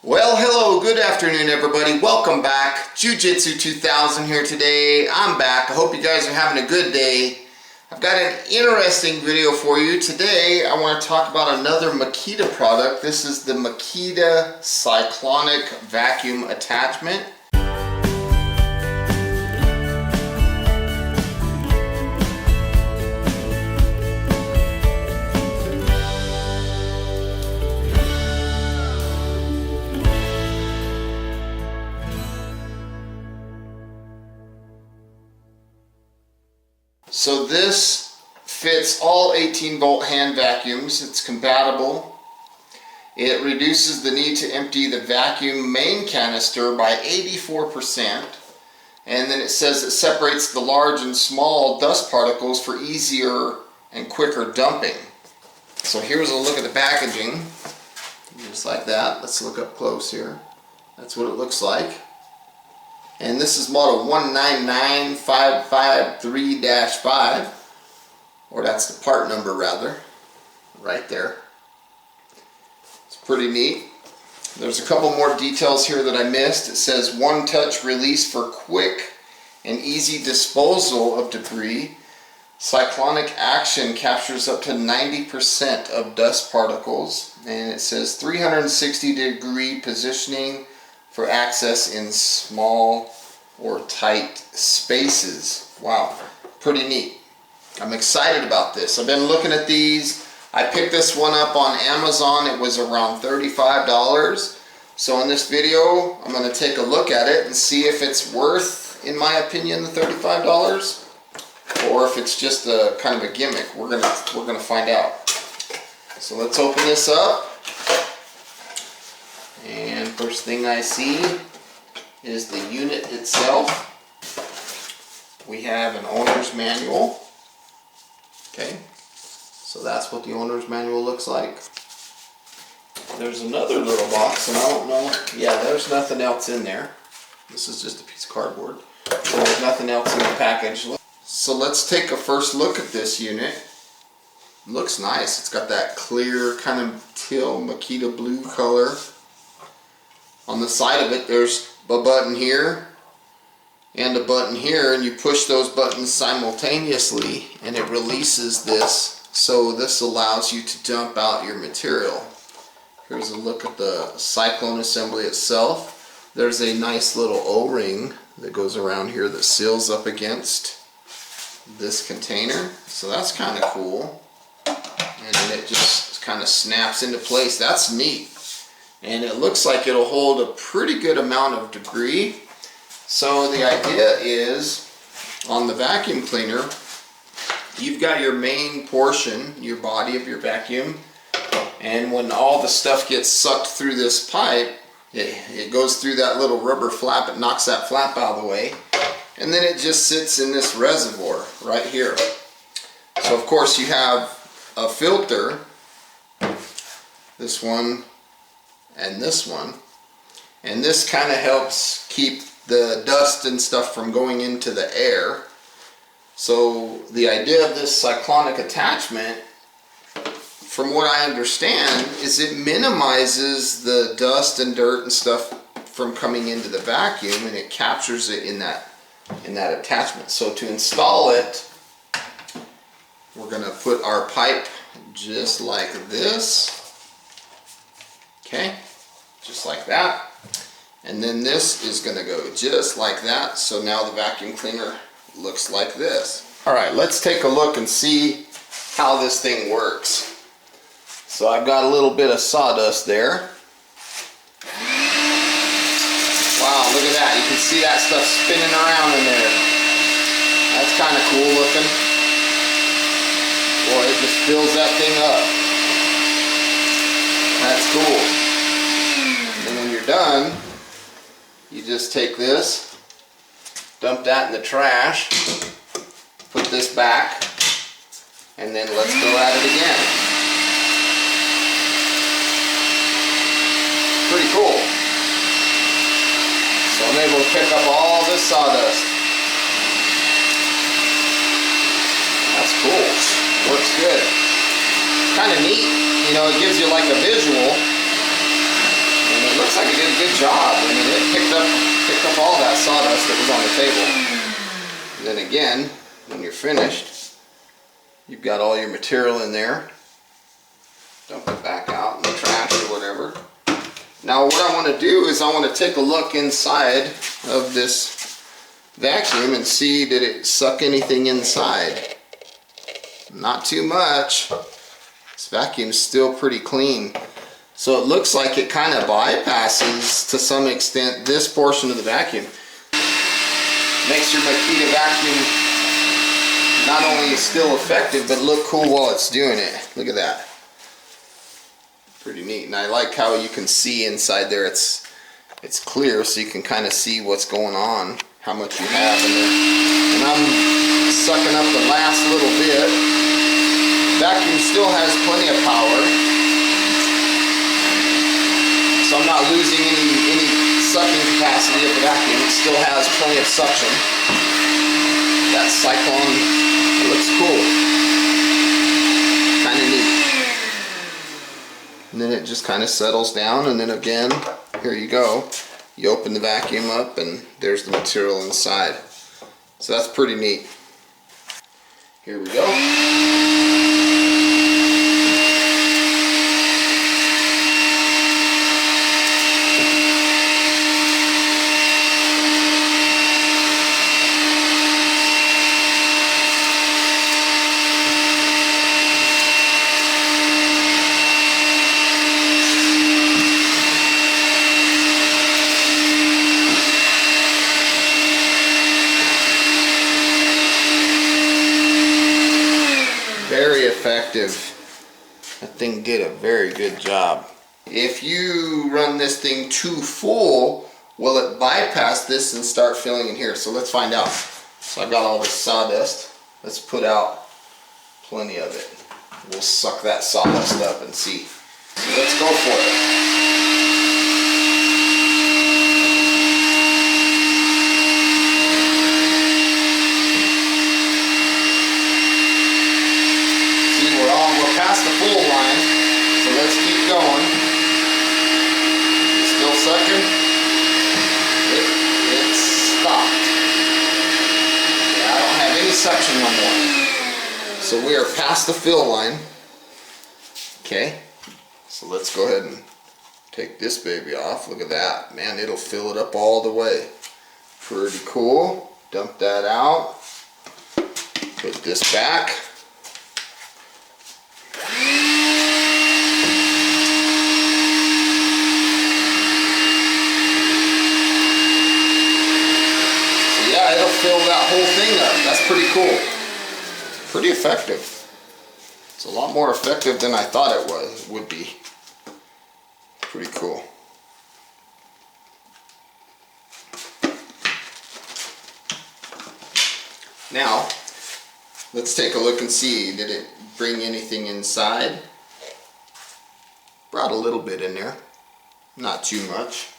Well, hello, good afternoon everybody. Welcome back. Jiujitsu2000 here today. I'm back. I hope you guys are having a good day. I've got an interesting video for you. Today I want to talk about another Makita product. This is the Makita Cyclone vacuum attachment. So this fits all 18-volt hand vacuums. It's compatible. It reduces the need to empty the vacuum main canister by 84%. And then it says it separates the large and small dust particles for easier and quicker dumping. So here's a look at the packaging. Just like that. Let's look up close here. That's what it looks like. And this is model 199553-5, or that's the part number rather, right there. It's pretty neat. There's a couple more details here that I missed. It says one-touch release for quick and easy disposal of debris. Cyclonic action captures up to 90% of dust particles. And it says 360-degree positioning for access in small or tight spaces. Wow, pretty neat. I'm excited about this. I've been looking at these. I picked this one up on Amazon. It was around $35. So in this video, I'm going to take a look at it and see if it's worth, in my opinion, the $35, or if it's just a kind of a gimmick. We're gonna find out. So let's open this up. And first thing I see is the unit itself. We have an owner's manual. Okay, so that's what the owner's manual looks like. There's another little box, and I don't know. Yeah, there's nothing else in there. This is just a piece of cardboard. So there's nothing else in the package. So let's take a first look at this unit. Looks nice. It's got that clear kind of teal Makita blue color. On the side of it, there's a button here and a button here, and you push those buttons simultaneously and it releases this. So this allows you to dump out your material. Here's a look at the Cyclone assembly itself. There's a nice little O-ring that goes around here that seals up against this container. So that's kind of cool. And then it just kind of snaps into place. That's neat. And it looks like it'll hold a pretty good amount of debris. So the idea is, on the vacuum cleaner, you've got your main portion, your body of your vacuum, and when all the stuff gets sucked through this pipe, it goes through that little rubber flap, it knocks that flap out of the way, and then it just sits in this reservoir right here. So of course you have a filter, this one, and this one, and this kind of helps keep the dust and stuff from going into the air. So the idea of this cyclonic attachment, from what I understand, is it minimizes the dust and dirt and stuff from coming into the vacuum, and it captures it in that attachment. So to install it, we're going to put our pipe just like this. Okay, just like that. And then this is going to go just like that. So now the vacuum cleaner looks like this. Alright, let's take a look and see how this thing works. So I've got a little bit of sawdust there. Wow, look at that. You can see that stuff spinning around in there. That's kind of cool looking. Boy, it just fills that thing up. That's cool. And then when you're done, you just take this, dump that in the trash, put this back, and then let's go at it again. Pretty cool. So I'm able to pick up all this sawdust. That's cool. Works good. Kind of neat. You know, it gives you like a visual. And it looks looks like it did a good job. I mean, it picked up all that sawdust that was on the table. And then again, when you're finished, you've got all your material in there. Dump it back out in the trash or whatever. Now what I want to do is I want to take a look inside of this vacuum and see, did it suck anything inside? Not too much. This vacuum's still pretty clean. So it looks like it kind of bypasses to some extent this portion of the vacuum. Makes your Makita vacuum not only still effective, but look cool while it's doing it. Look at that. Pretty neat. And I like how you can see inside there. It's clear, so you can kind of see what's going on, how much you have in there. And I'm sucking up the last little bit. Vacuum still has plenty of power, so I'm not losing any sucking capacity of the vacuum. It still has plenty of suction. That Cyclone, it looks cool. Kind of neat. And then it just kind of settles down, and then again, here you go. You open the vacuum up and there's the material inside. So that's pretty neat. Here we go. Very effective. That thing did a very good job. If you run this thing too full, will it bypass this and start filling in here? So let's find out. So I've got all this sawdust. Let's put out plenty of it. We'll suck that sawdust up and see. So let's go for it. Past the full line, so let's keep going. Still sucking. It stopped. Yeah, I don't have any suction no more. So we are past the fill line. Okay, so let's go ahead and take this baby off. Look at that. Man, it'll fill it up all the way. Pretty cool. Dump that out. Put this back. Fill that whole thing up. That's pretty cool. Pretty effective. It's a lot more effective than I thought it would be. Pretty cool. Now, let's take a look and see, did it bring anything inside? Brought a little bit in there. Not too much.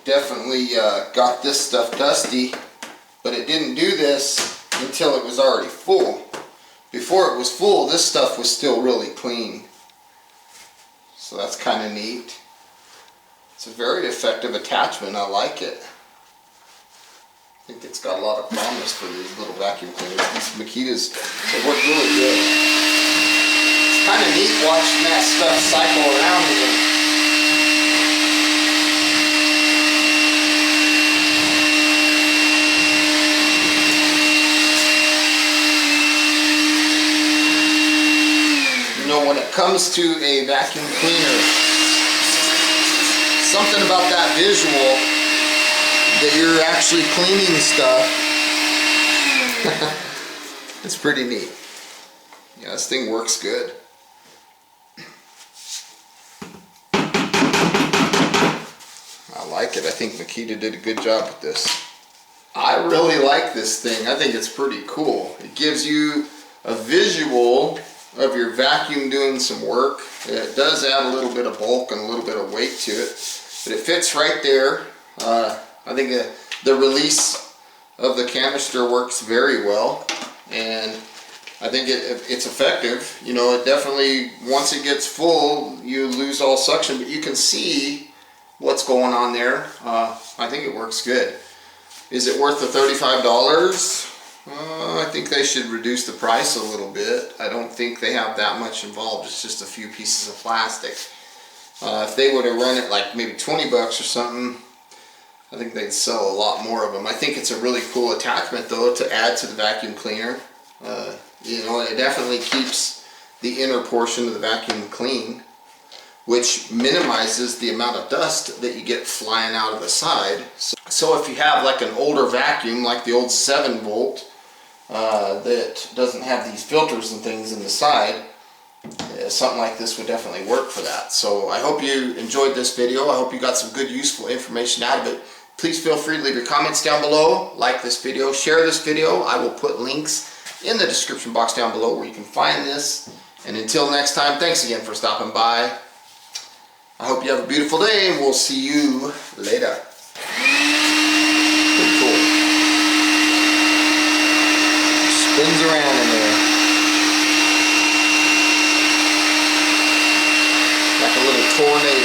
Definitely got this stuff dusty, but it didn't do this until it was already full. Before it was full, this stuff was still really clean. So that's kind of neat. It's a very effective attachment. I like it. I think it's got a lot of promise for these little vacuum cleaners. These Makitas, they work really good. It's kind of neat watching that stuff cycle around again. When it comes to a vacuum cleaner, something about that visual that you're actually cleaning stuff, it's pretty neat. Yeah, this thing works good. I like it. I think Makita did a good job with this. I really like this thing. I think it's pretty cool. It gives you a visual of your vacuum doing some work. It does add a little bit of bulk and a little bit of weight to it, but it fits right there. I think the release of the canister works very well, and I think it's effective. You know, it definitely, once it gets full, you lose all suction, but you can see what's going on there. I think it works good. Is it worth the $35? I think they should reduce the price a little bit. I don't think they have that much involved. It's just a few pieces of plastic. If they would have run it like maybe 20 bucks or something, I think they'd sell a lot more of them. I think it's a really cool attachment though to add to the vacuum cleaner. You know, it definitely keeps the inner portion of the vacuum clean, which minimizes the amount of dust that you get flying out of the side. So if you have like an older vacuum, like the old 7-volt, that doesn't have these filters and things in the side, something like this would definitely work for that. So I hope you enjoyed this video. I hope you got some good useful information out of it. Please feel free to leave your comments down below, like this video, share this video. I will put links in the description box down below where you can find this. And until next time, thanks again for stopping by. I hope you have a beautiful day, and we'll see you later. Pretty cool. Spins around in there. Like a little tornado.